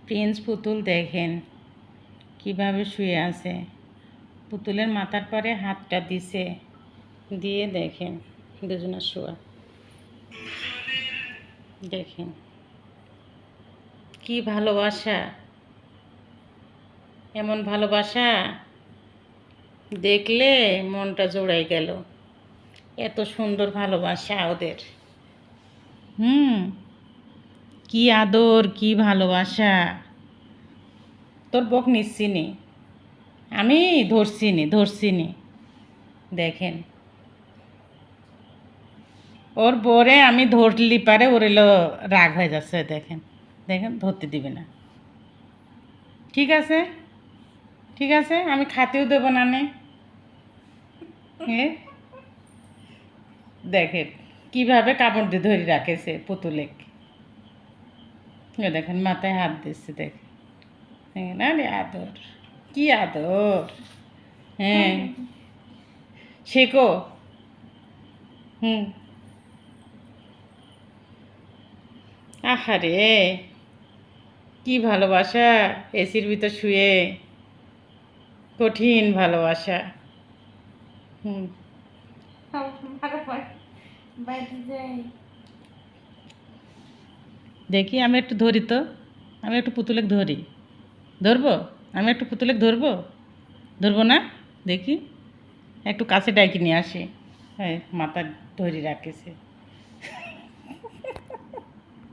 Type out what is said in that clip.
Prince পুতুল দেখেন কিভাবে শুয়ে আছে। পুতুলের মাথার পরে হাতটা দিছে, দিয়ে দেখেন দুজনের শোয়া। দেখেন কি ভালোবাসা, এমন ভালোবাসা দেখলে মনটা জোড়াই গেল। এত সুন্দর ভালোবাসা ওদের। কি আদর, কি ভালোবাসা। তোর বক নিচ্ছিনি, আমি ধরছিনি। দেখেন ওর বরে আমি ধরলি পারে ওর এলো রাগ হয়ে যাচ্ছে। দেখেন দেখেন ধরতে দিবে না। ঠিক আছে ঠিক আছে, আমি খাতেও দেবো না নে। দেখেন কিভাবে কাপড় দিয়ে ধরে রাখেছে পুতুলে। দেখেন মাথায় হাত দিচ্ছে। দেখেন দেখেন, আরে আদর, কি আদর। হ্যাঁ শেখো। আহারে কি ভালোবাসা, এসির ভিতর শুয়ে, কঠিন ভালোবাসা। দেখি আমি একটু ধরি তো, আমি একটু পুতুলে ধরি। ধরবো, আমি একটু পুতুলে ধরবো। ধরবো না, দেখি একটু কাছে ডাইকে নিয়ে আসি। হ্যাঁ মাথা ধরে রাখেছে।